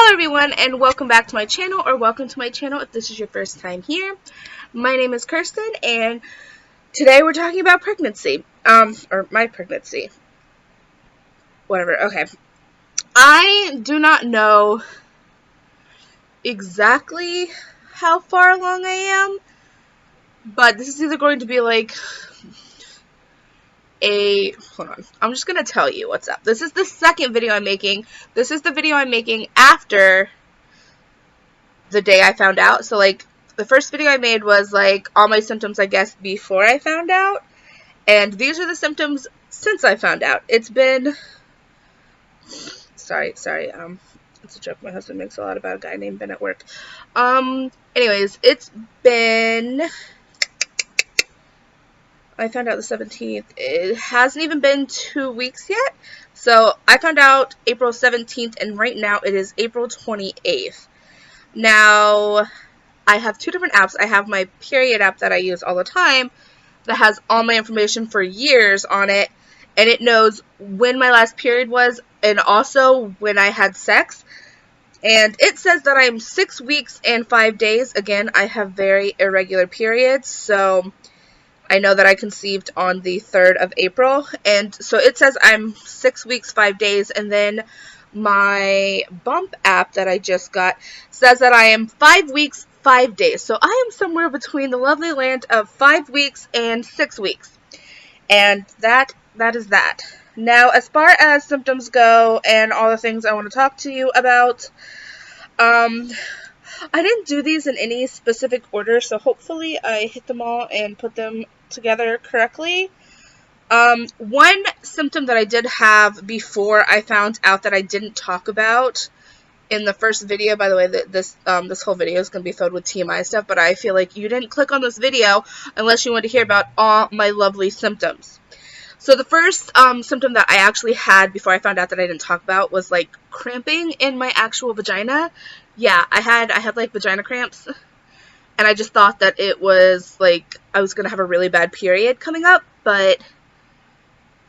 Hello everyone and welcome back to my channel, or welcome to my channel if this is your first time here. My name is Kirsten and today we're talking about pregnancy. Or my pregnancy. Whatever, okay. I do not know exactly how far along I am, but this is either going to be like hold on, I'm just gonna tell you what's up. This is the second video I'm making. This is the video I'm making after the day I found out. So like the first video I made was like all my symptoms, I guess, before I found out, and these are the symptoms since I found out. It's been sorry, it's a joke. My husband makes a lot about a guy named Ben at work. Anyways, it's been, I found out the 17th. It hasn't even been 2 weeks yet. So I found out April 17th, and right now it is April 28th. Now, I have two different apps. I have my period app that I use all the time that has all my information for years on it, and it knows when my last period was and also when I had sex. And it says that I'm 6 weeks and 5 days. Again, I have very irregular periods, so I know that I conceived on the 3rd of April, and so it says I'm 6 weeks, 5 days, and then my bump app that I just got says that I am 5 weeks, 5 days. So I am somewhere between the lovely land of 5 weeks and 6 weeks. And that is that. Now, as far as symptoms go and all the things I want to talk to you about, I didn't do these in any specific order, so hopefully I hit them all and put them together correctly. One symptom that I did have before I found out that I didn't talk about in the first video, by the way, this whole video is going to be filled with TMI stuff, but I feel like you didn't click on this video unless you want to hear about all my lovely symptoms. So the first symptom that I actually had before I found out that I didn't talk about was like cramping in my actual vagina. Yeah, I had like vagina cramps, and I just thought that it was like I was going to have a really bad period coming up, but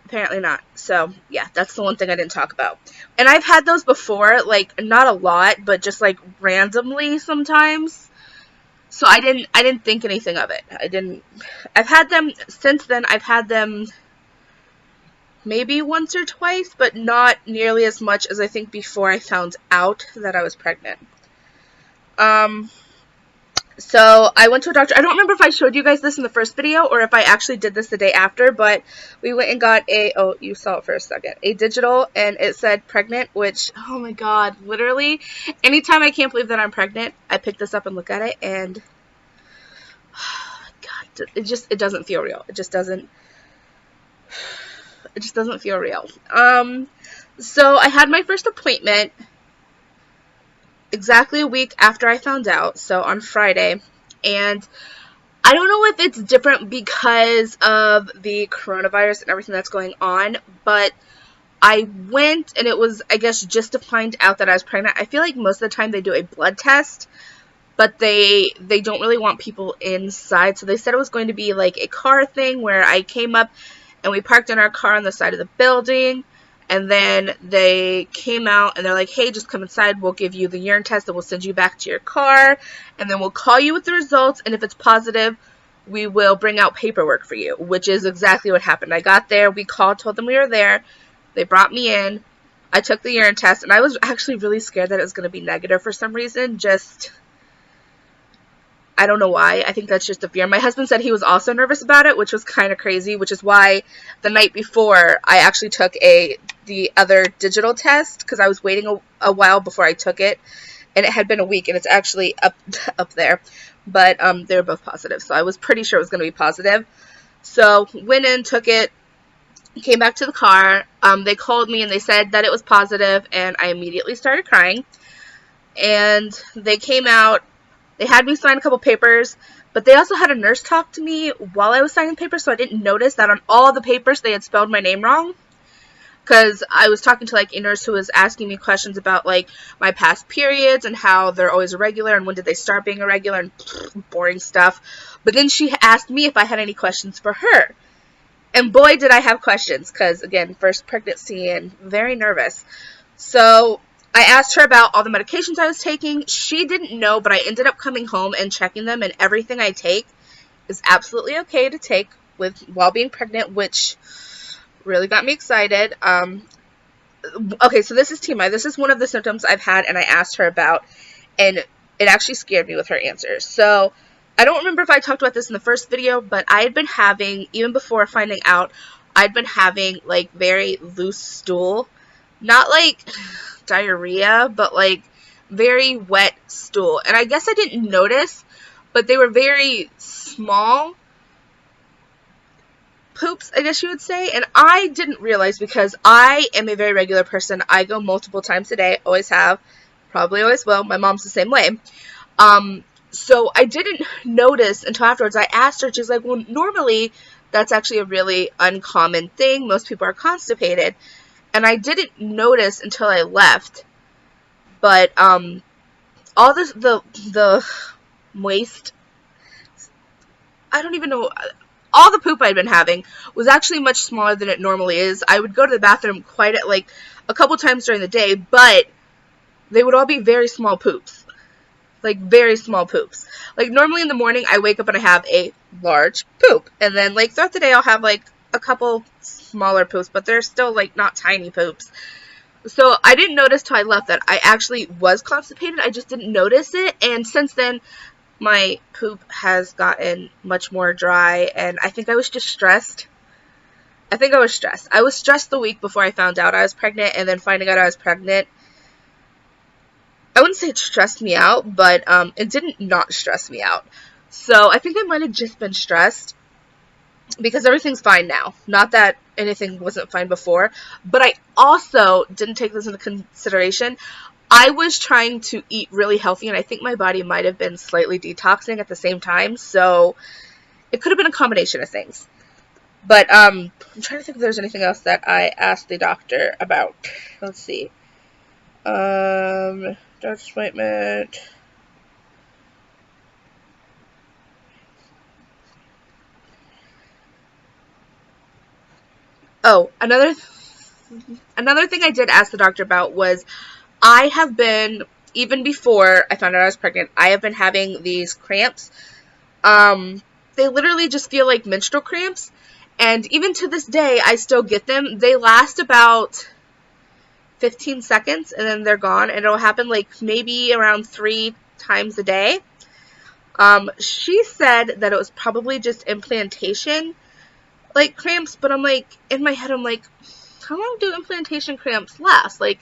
apparently not. So yeah, that's the one thing I didn't talk about. And I've had those before, like not a lot, but just like randomly sometimes. So I didn't think anything of it. I've had them since then. I've had them maybe once or twice, but not nearly as much as I think before I found out that I was pregnant. So I went to a doctor. I don't remember if I showed you guys this in the first video or if I actually did this the day after, but we went and got oh, you saw it for a second, a digital, and it said pregnant, which, oh my god, literally, anytime I can't believe that I'm pregnant, I pick this up and look at it, and, god, it doesn't feel real. It just doesn't feel real. So I had my first appointment exactly a week after I found out, so on Friday, and I don't know if it's different because of the coronavirus and everything that's going on, but I went, and it was, I guess, just to find out that I was pregnant. I feel like most of the time they do a blood test, but they don't really want people inside, so they said it was going to be like a car thing where I came up and we parked in our car on the side of the building. And then they came out and they're like, hey, just come inside. We'll give you the urine test and we'll send you back to your car. And then we'll call you with the results. And if it's positive, we will bring out paperwork for you, which is exactly what happened. I got there. We called, told them we were there. They brought me in. I took the urine test. And I was actually really scared that it was going to be negative for some reason. I don't know why. I think that's just a fear. My husband said he was also nervous about it, which was kind of crazy, which is why the night before I actually took the other digital test, because I was waiting a while before I took it, and it had been a week, and it's actually up there, but they were both positive, so I was pretty sure it was going to be positive. So went in, took it, came back to the car. They called me and they said that it was positive, and I immediately started crying. And they came out. They had me sign a couple papers, but they also had a nurse talk to me while I was signing papers, so I didn't notice that on all the papers they had spelled my name wrong. Because I was talking to like a nurse who was asking me questions about like my past periods and how they're always irregular and when did they start being irregular and boring stuff. But then she asked me if I had any questions for her. And boy, did I have questions, because again, first pregnancy and very nervous. So I asked her about all the medications I was taking. She didn't know, but I ended up coming home and checking them, and everything I take is absolutely okay to take while being pregnant, which really got me excited. Okay, so this is TMI. This is one of the symptoms I've had, and I asked her about, and it actually scared me with her answers. So I don't remember if I talked about this in the first video, but I had been having, even before finding out, I'd been having like very loose stool, not like diarrhea, but like very wet stool. And I guess I didn't notice, but they were very small poops, I guess you would say, and I didn't realize because I am a very regular person. I go multiple times a day, always have, probably always will. My mom's the same way. So I didn't notice until afterwards. I asked her, she's like, well, normally that's actually a really uncommon thing. Most people are constipated. And I didn't notice until I left. But all the moist, I don't even know, all the poop I'd been having was actually much smaller than it normally is. I would go to the bathroom quite like a couple times during the day, but they would all be very small poops. Like very small poops. Like normally in the morning I wake up and I have a large poop, and then like throughout the day I'll have like a couple smaller poops, but they're still like not tiny poops. So I didn't notice till I left that I actually was constipated. I just didn't notice it, and since then my poop has gotten much more dry, and I think I was just stressed. I think I was stressed. I was stressed the week before I found out I was pregnant, and then finding out I was pregnant, I wouldn't say it stressed me out, but it didn't not stress me out. So I think I might have just been stressed because everything's fine now. Not that anything wasn't fine before, but I also didn't take this into consideration. I was trying to eat really healthy, and I think my body might have been slightly detoxing at the same time, so it could have been a combination of things. But I'm trying to think if there's anything else that I asked the doctor about. Let's see. Doctor's appointment. Oh, another thing I did ask the doctor about was I have been, even before I found out I was pregnant, I have been having these cramps. They literally just feel like menstrual cramps, and even to this day I still get them. They last about 15 seconds and then they're gone, and it'll happen like maybe around 3 times a day. She said that it was probably just implantation like cramps, but I'm like, in my head I'm like, how long do implantation cramps last? Like,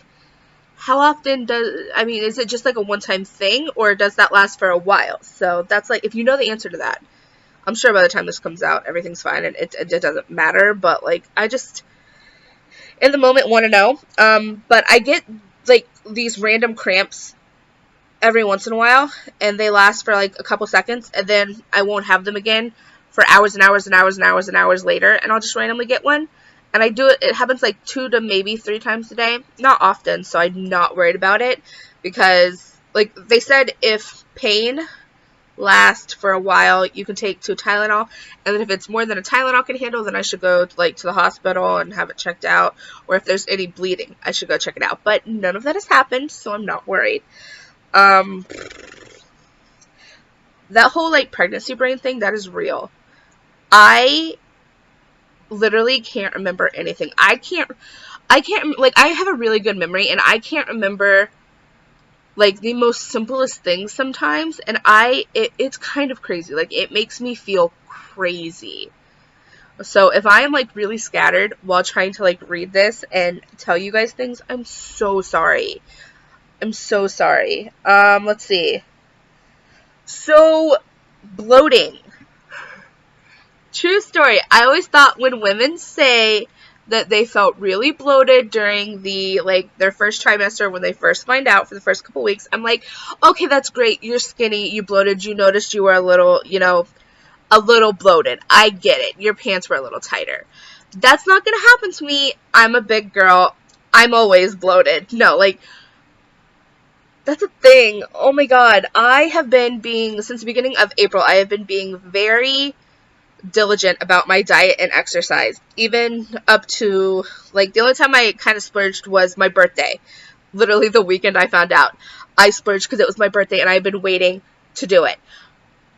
how often is it just like a one-time thing, or does that last for a while? So that's like, if you know the answer to that, I'm sure by the time this comes out everything's fine and it doesn't matter, but like I just in the moment want to know. But I get like these random cramps every once in a while, and they last for like a couple seconds, and then I won't have them again for hours and hours and hours and hours and hours later, and I'll just randomly get one. And I do it, it happens like 2 to maybe 3 times a day. Not often, so I'm not worried about it, because like they said, if pain lasts for a while, you can take 2 Tylenol, and then if it's more than a Tylenol can handle, then I should go like to the hospital and have it checked out, or if there's any bleeding, I should go check it out. But none of that has happened, so I'm not worried. That whole like pregnancy brain thing, that is real. I literally can't remember anything. I can't, like, I have a really good memory, and I can't remember like the most simplest things sometimes, and it's kind of crazy. Like, it makes me feel crazy. So if I am like really scattered while trying to like read this and tell you guys things, I'm so sorry. I'm so sorry. Let's see. So, bloating. True story. I always thought when women say that they felt really bloated during their first trimester, when they first find out for the first couple weeks, I'm like, okay, that's great. You're skinny, you bloated, you noticed you were a little bloated. I get it. Your pants were a little tighter. That's not going to happen to me. I'm a big girl. I'm always bloated. No, like, that's a thing. Oh my god. Since the beginning of April, I have been being very diligent about my diet and exercise, even up to like the only time I kind of splurged was my birthday. literally the weekend I found out. I splurged because it was my birthday and I had been waiting to do it.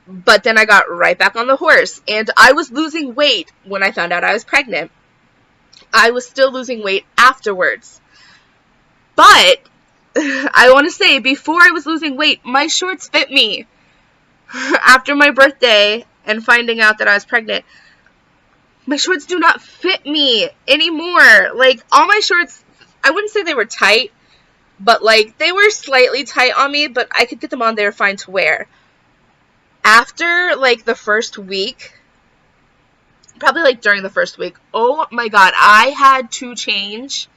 But then I got right back on the horse, and I was losing weight when I found out I was pregnant. I was still losing weight afterwards. But I want to say, before I was losing weight, my shorts fit me. After my birthday and finding out that I was pregnant, my shorts do not fit me anymore. Like, all my shorts, I wouldn't say they were tight, but like, they were slightly tight on me, but I could get them on, they were fine to wear. After like the first week, probably like during the first week, oh my god, I had to change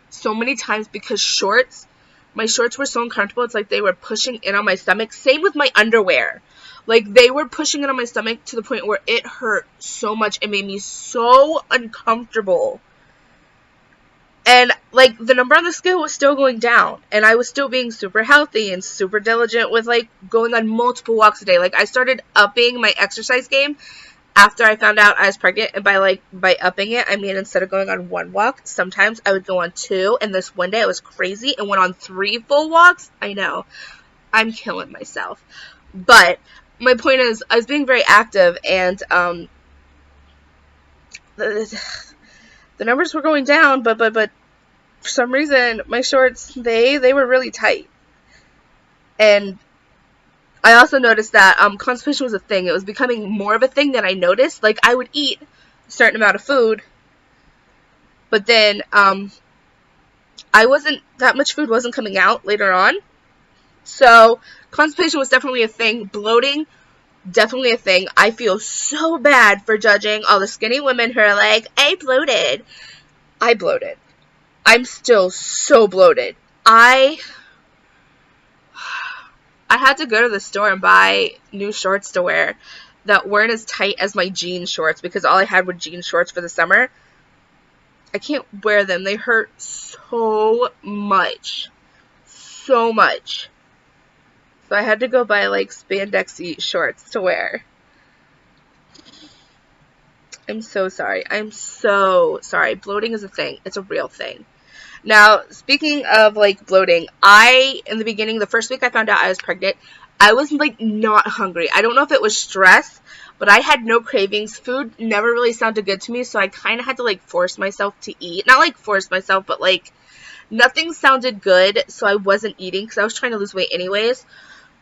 so many times because my shorts were so uncomfortable. It's like they were pushing in on my stomach. Same with my underwear. Like, they were pushing in on my stomach to the point where it hurt so much. It made me so uncomfortable. And, like, the number on the scale was still going down. And I was still being super healthy and super diligent with, like, going on multiple walks a day. Like, I started upping my exercise game after I found out I was pregnant. And by upping it, I mean, instead of going on one walk, sometimes I would go on 2. And this one day I was crazy and went on 3 full walks. I know. I'm killing myself. But my point is, I was being very active, and the numbers were going down, but for some reason, my shorts, they were really tight. And I also noticed that constipation was a thing. It was becoming more of a thing than I noticed. Like, I would eat a certain amount of food, but then that much food wasn't coming out later on. So constipation was definitely a thing. Bloating, definitely a thing. I feel so bad for judging all the skinny women who are like, I bloated. I bloated. I'm still so bloated. I had to go to the store and buy new shorts to wear that weren't as tight as my jean shorts, because all I had were jean shorts for the summer. I can't wear them. They hurt so much. So much. So I had to go buy, like, spandexy shorts to wear. I'm so sorry. I'm so sorry. Bloating is a thing. It's a real thing. Now, speaking of, like, bloating, in the beginning, the first week I found out I was pregnant, I was, like, not hungry. I don't know if it was stress, but I had no cravings. Food never really sounded good to me, so I kind of had to, like, force myself to eat. Not, like, force myself, but, like, nothing sounded good, so I wasn't eating because I was trying to lose weight anyways.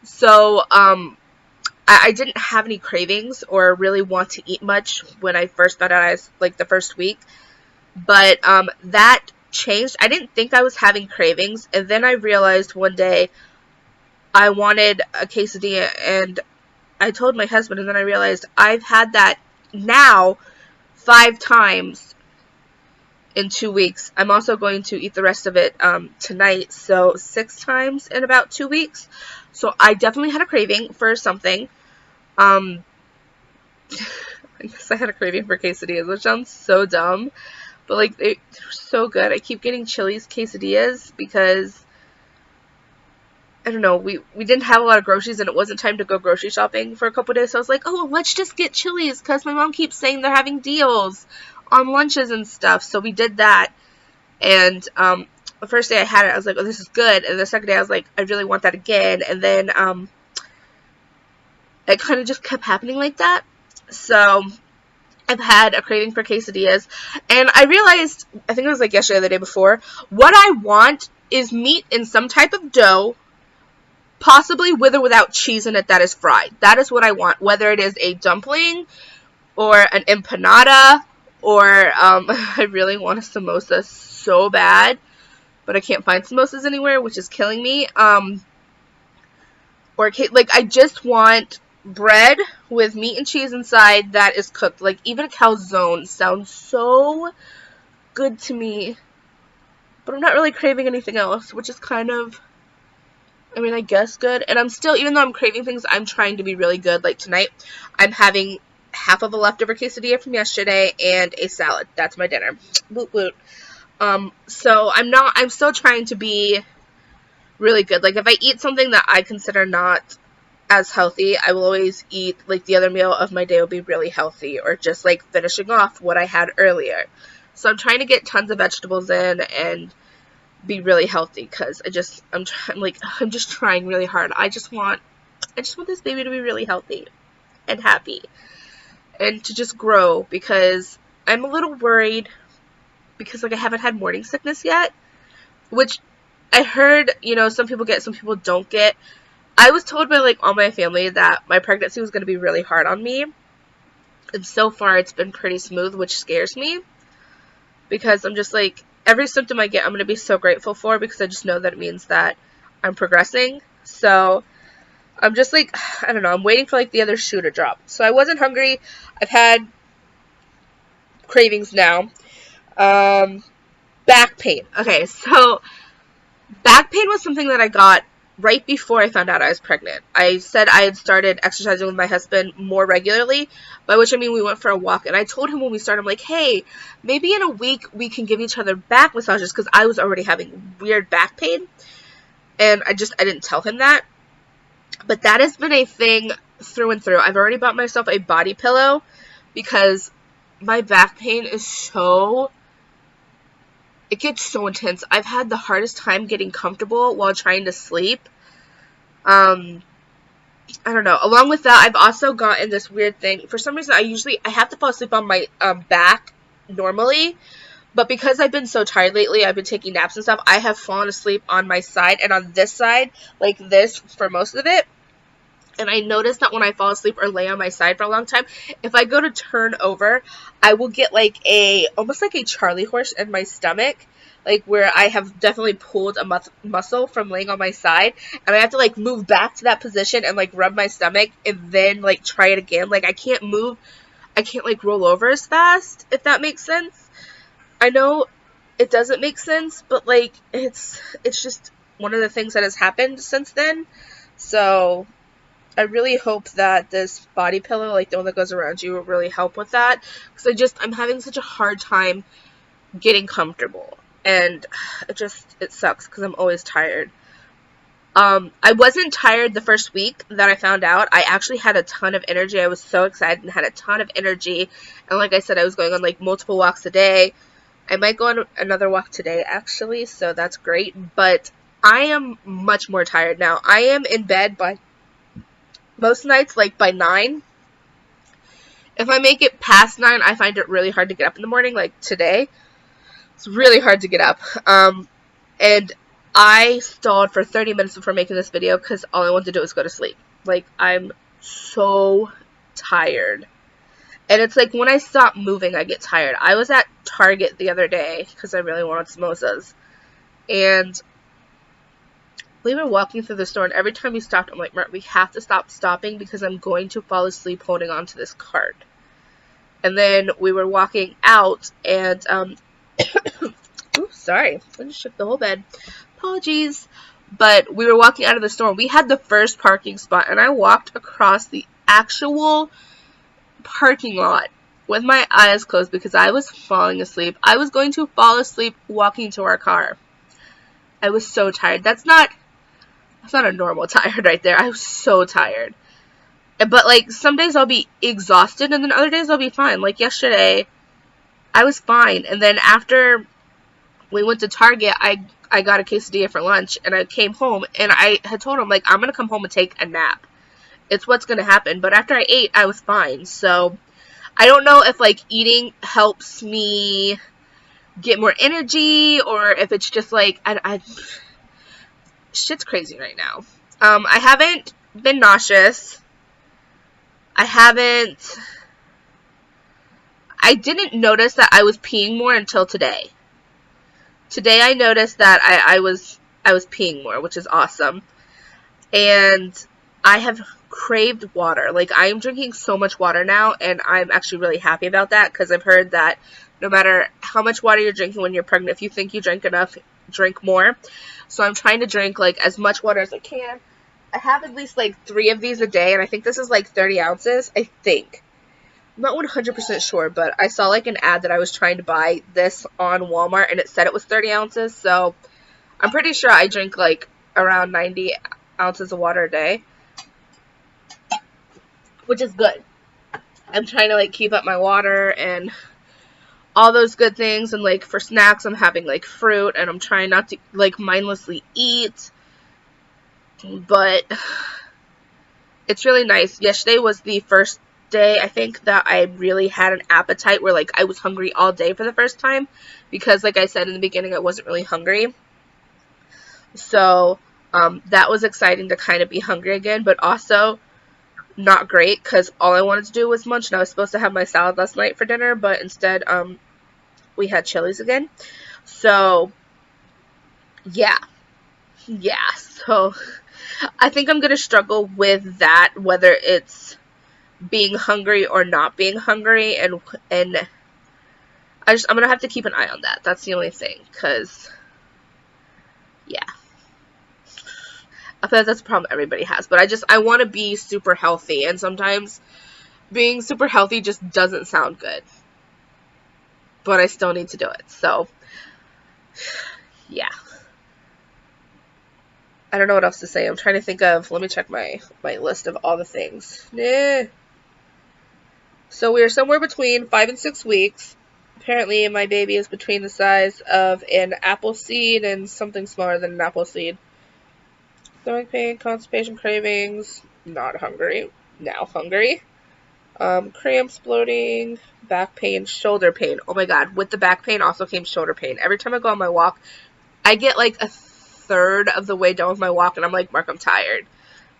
So, I didn't have any cravings or really want to eat much when I first found out I was, like, the first week. But, that changed. I didn't think I was having cravings, and then I realized one day I wanted a quesadilla, and I told my husband, and then I realized I've had that now 5 times in 2 weeks. I'm also going to eat the rest of it tonight, so 6 times in about 2 weeks. So I definitely had a craving for something. I guess I had a craving for quesadillas, which sounds so dumb, but like they're so good. I keep getting Chili's quesadillas because I don't know, we didn't have a lot of groceries and it wasn't time to go grocery shopping for a couple days, so I was like, oh, let's just get Chili's because my mom keeps saying they're having deals on lunches and stuff. So we did that, and the first day I had it, I was like, oh, this is good, and the second day I was like, I really want that again, and then it kind of just kept happening like that. So I've had a craving for quesadillas, and I realized, I think it was like yesterday or the day before, what I want is meat in some type of dough, possibly with or without cheese in it, that is fried. That is what I want, whether it is a dumpling or an empanada, or I really want a samosa so bad, but I can't find samosas anywhere, which is killing me. Or like, I just want bread with meat and cheese inside that is cooked. Like, even a calzone sounds so good to me, but I'm not really craving anything else, which is kind of, I mean, I guess good. And I'm still, even though I'm craving things, I'm trying to be really good. Like tonight, I'm having half of a leftover quesadilla from yesterday and a salad. That's my dinner. Woot woot. So I'm still trying to be really good. Like, if I eat something that I consider not as healthy, I will always eat, like, the other meal of my day will be really healthy, or just, like, finishing off what I had earlier. So I'm trying to get tons of vegetables in, and be really healthy, because I'm just trying really hard. I just want this baby to be really healthy and happy and to just grow, because I'm a little worried because like I haven't had morning sickness yet, which I heard, some people get, some people don't get. I was told by like all my family that my pregnancy was going to be really hard on me, and so far it's been pretty smooth, which scares me, because I'm just like, every symptom I get I'm going to be so grateful for, because I just know that it means that I'm progressing. So I'm just like, I don't know, I'm waiting for like the other shoe to drop. So I wasn't hungry. I've had cravings now. Back pain. Okay, so back pain was something that I got right before I found out I was pregnant. I said I had started exercising with my husband more regularly, by which I mean we went for a walk, and I told him when we started, I'm like, hey, maybe in a week we can give each other back massages, because I was already having weird back pain, and I didn't tell him that. But that has been a thing through and through. I've already bought myself a body pillow, because my back pain is it gets so intense. I've had the hardest time getting comfortable while trying to sleep. I don't know. Along with that, I've also gotten this weird thing. For some reason, I have to fall asleep on my back normally, but because I've been so tired lately, I've been taking naps and stuff, I have fallen asleep on my side, and on this side, like this, for most of it. And I noticed that when I fall asleep or lay on my side for a long time, if I go to turn over, I will get like almost like a Charlie horse in my stomach, like where I have definitely pulled a muscle from laying on my side, and I have to like move back to that position and like rub my stomach and then like try it again. Like I can't like roll over as fast, if that makes sense. I know it doesn't make sense, but like it's just one of the things that has happened since then. So I really hope that this body pillow, like the one that goes around you, will really help with that, because I'm having such a hard time getting comfortable, and it sucks, because I'm always tired. I wasn't tired the first week that I found out. I actually had a ton of energy. I was so excited and had a ton of energy, and like I said, I was going on like multiple walks a day. I might go on another walk today, actually, so that's great, but I am much more tired now. I am in bed by most nights, like by 9. If I make it past 9, I find it really hard to get up in the morning, like today. It's really hard to get up. And I stalled for 30 minutes before making this video, because all I wanted to do was go to sleep. Like, I'm so tired. And it's like, when I stop moving, I get tired. I was at Target the other day, because I really wanted samosas. And we were walking through the store, and every time we stopped, I'm like, Mert, we have to stop stopping, because I'm going to fall asleep holding on to this cart. And then we were walking out, and, oops, sorry, I just shook the whole bed. Apologies. But we were walking out of the store, and we had the first parking spot, and I walked across the actual parking lot with my eyes closed, because I was falling asleep. I was going to fall asleep walking to our car. I was so tired. That's not a normal tired right there. I was so tired. But, like, some days I'll be exhausted, and then other days I'll be fine. Like, yesterday, I was fine. And then after we went to Target, I got a quesadilla for lunch, and I came home, and I had told him, like, I'm going to come home and take a nap. It's what's going to happen. But after I ate, I was fine. So, I don't know if, like, eating helps me get more energy, or if it's just, like, shit's crazy right now. I haven't been nauseous. I didn't notice that I was peeing more until today. Today I noticed that I was peeing more, which is awesome. And I have craved water. Like, I am drinking so much water now, and I'm actually really happy about that, because I've heard that no matter how much water you're drinking when you're pregnant, if you think you drink enough, drink more. So I'm trying to drink, like, as much water as I can. I have at least, like, 3 of these a day, and I think this is, like, 30 ounces, I think. I'm not 100% sure, but I saw, like, an ad that I was trying to buy this on Walmart, and it said it was 30 ounces, so I'm pretty sure I drink, like, around 90 ounces of water a day, which is good. I'm trying to, like, keep up my water, and all those good things. And like for snacks, I'm having like fruit, and I'm trying not to like mindlessly eat. But it's really nice. Yesterday was the first day, I think, that I really had an appetite where like I was hungry all day for the first time, because like I said in the beginning, I wasn't really hungry. So that was exciting to kind of be hungry again, but also not great because all I wanted to do was munch, and I was supposed to have my salad last night for dinner, but instead we had Chili's again. So yeah, so I think I'm gonna struggle with that, whether it's being hungry or not being hungry, and I'm gonna have to keep an eye on that. That's the only thing, because yeah, I feel like that's a problem everybody has. But I want to be super healthy, and sometimes being super healthy just doesn't sound good, but I still need to do it. So yeah, I don't know what else to say. I'm trying to think of, let me check my list of all the things. So we are somewhere between 5 and 6 weeks. Apparently my baby is between the size of an apple seed and something smaller than an apple seed. Stomach pain, constipation, cravings, not hungry, now hungry. Cramps, bloating, back pain, shoulder pain. Oh my god, with the back pain also came shoulder pain. Every time I go on my walk, I get like a third of the way done with my walk, and I'm like, Mark, I'm tired.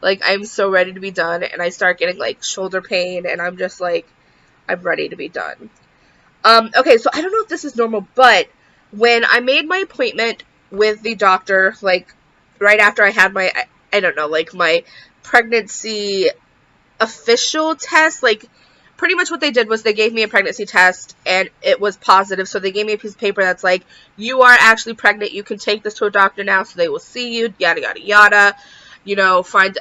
Like, I'm so ready to be done, and I start getting like shoulder pain, and I'm just like, I'm ready to be done. Okay, so I don't know if this is normal, but when I made my appointment with the doctor, like, right after I had my, I don't know, like, my pregnancy official test, like, pretty much what they did was they gave me a pregnancy test, and it was positive, so they gave me a piece of paper that's like, you are actually pregnant, you can take this to a doctor now, so they will see you, yada, yada, yada, you know, find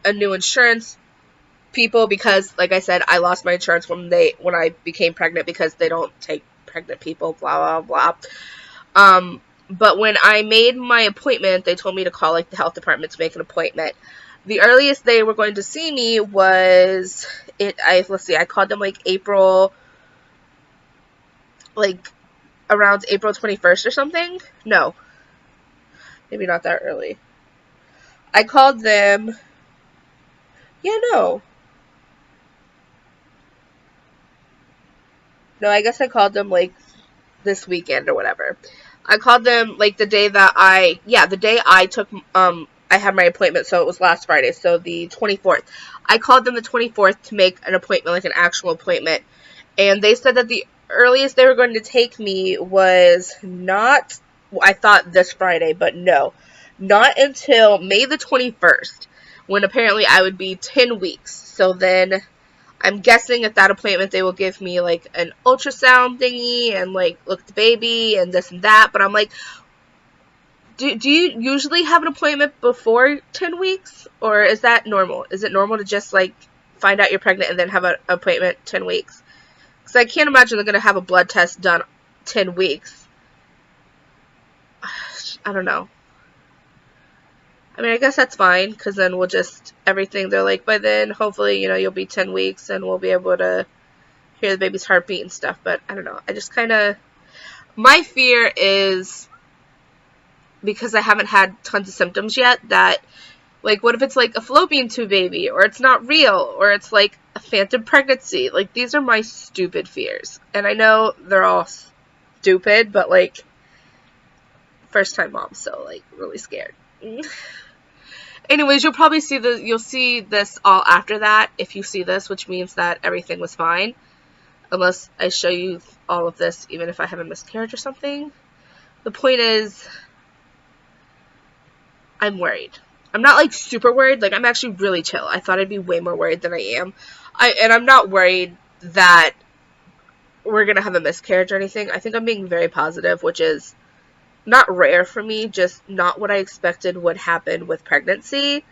a new insurance people, because like I said, I lost my insurance when I became pregnant, because they don't take pregnant people, blah blah blah. But when I made my appointment, they told me to call like the health department to make an appointment. The earliest they were going to see me was I called them like April, like around April 21st or something. No, maybe not that early. I called them. Yeah, no, I guess I called them like this weekend or whatever. I called them like the day I took, I had my appointment, so it was last Friday, so the 24th. I called them the 24th to make an appointment, like an actual appointment, and they said that the earliest they were going to take me was not, I thought this Friday, but no, not until May the 21st, when apparently I would be 10 weeks. So then I'm guessing at that appointment they will give me like an ultrasound thingy and like look at the baby and this and that. But I'm like, do you usually have an appointment before 10 weeks? Or is that normal? Is it normal to just like find out you're pregnant and then have an appointment 10 weeks? Because I can't imagine they're going to have a blood test done 10 weeks. I don't know. I mean, I guess that's fine, because then we'll just, everything, they're like, by then, hopefully, you know, you'll be 10 weeks and we'll be able to hear the baby's heartbeat and stuff. But I don't know. I just kind of, my fear is, because I haven't had tons of symptoms yet, that, like, what if it's like a fallopian tube baby, or it's not real, or it's like a phantom pregnancy? Like, these are my stupid fears. And I know they're all stupid, but like, first time mom, so like, really scared. Anyways, you'll see this all after that, if you see this, which means that everything was fine. Unless I show you all of this, even if I have a miscarriage or something. The point is, I'm worried. I'm not like super worried, like I'm actually really chill. I thought I'd be way more worried than I am. And I'm not worried that we're gonna have a miscarriage or anything. I think I'm being very positive, which is not rare for me, just not what I expected would happen with pregnancy.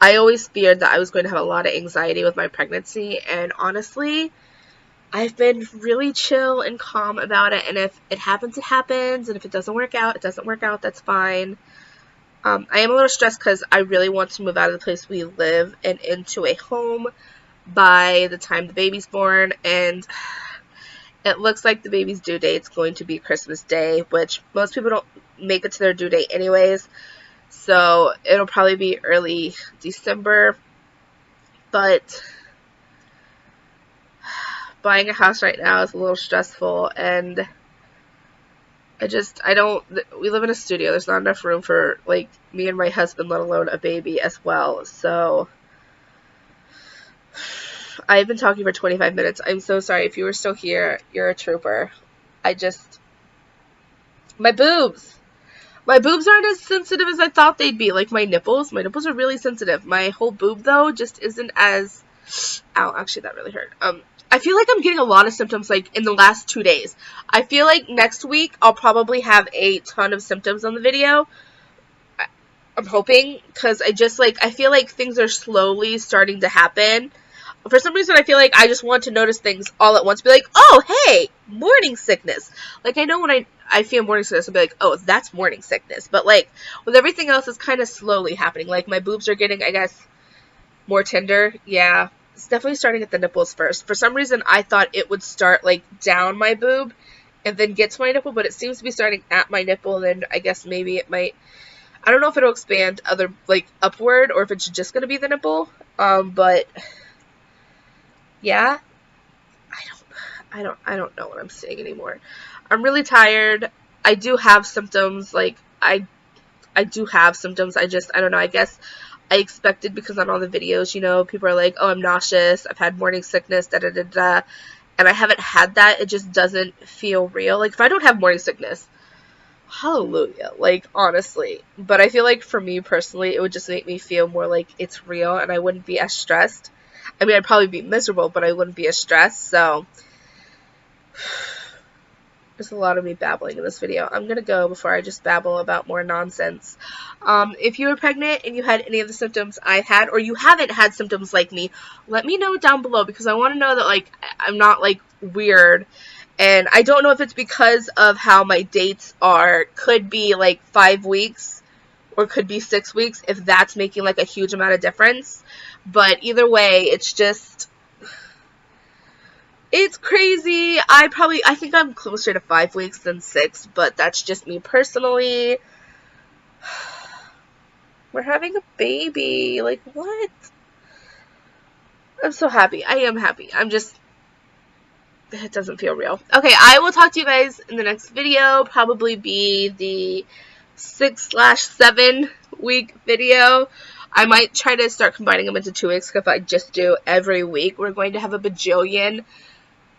I always feared that I was going to have a lot of anxiety with my pregnancy, and honestly, I've been really chill and calm about it, and if it happens, it happens, and if it doesn't work out, it doesn't work out, that's fine. I am a little stressed because I really want to move out of the place we live and into a home by the time the baby's born, and It looks like the baby's due date's going to be Christmas Day, which most people don't make it to their due date anyways. So it'll probably be early December. But buying a house right now is a little stressful, and we live in a studio. There's not enough room for, like, me and my husband, let alone a baby as well. So I've been talking for 25 minutes. I'm so sorry. If you were still here, you're a trooper. My boobs. My boobs aren't as sensitive as I thought they'd be. Like my nipples. My nipples are really sensitive. My whole boob, though, just isn't as... Ow, actually, that really hurt. I feel like I'm getting a lot of symptoms, like, in the last 2 days. I feel like next week I'll probably have a ton of symptoms on the video. I'm hoping, because I feel like things are slowly starting to happen. For some reason, I feel like I just want to notice things all at once. Be like, oh, hey, morning sickness. Like, I know when I feel morning sickness, I'll be like, oh, that's morning sickness. But, like, with everything else, it's kind of slowly happening. Like, my boobs are getting, I guess, more tender. Yeah, it's definitely starting at the nipples first. For some reason, I thought it would start, like, down my boob and then get to my nipple. But it seems to be starting at my nipple. And then I guess maybe it might... I don't know if it'll expand upward or if it's just going to be the nipple. But... yeah, I don't know what I'm saying anymore. I'm really tired. I do have symptoms. Like, I do have symptoms. I don't know. I guess I expected, because on all the videos, you know, people are like, oh, I'm nauseous. I've had morning sickness, da da da da. And I haven't had that. It just doesn't feel real. Like, if I don't have morning sickness, hallelujah. Like, honestly. But I feel like for me personally, it would just make me feel more like it's real and I wouldn't be as stressed. I mean, I'd probably be miserable, but I wouldn't be as stressed, so there's a lot of me babbling in this video. I'm gonna go before I just babble about more nonsense. If you were pregnant and you had any of the symptoms I had, or you haven't had symptoms like me, let me know down below, because I want to know that, like, I'm not, like, weird. And I don't know if it's because of how my dates are. Could be, like, 5 weeks, or could be 6 weeks, if that's making, like, a huge amount of difference. But either way, it's just, it's crazy. I think I'm closer to 5 weeks than 6, but that's just me personally. We're having a baby. Like, what? I'm so happy. I am happy. It doesn't feel real. Okay, I will talk to you guys in the next video. Probably be the 6/7 week video. I might try to start combining them into 2 weeks, because if I just do every week, we're going to have a bajillion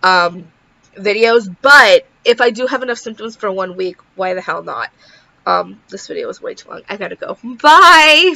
videos. But if I do have enough symptoms for 1 week, why the hell not? This video was way too long. I gotta go. Bye!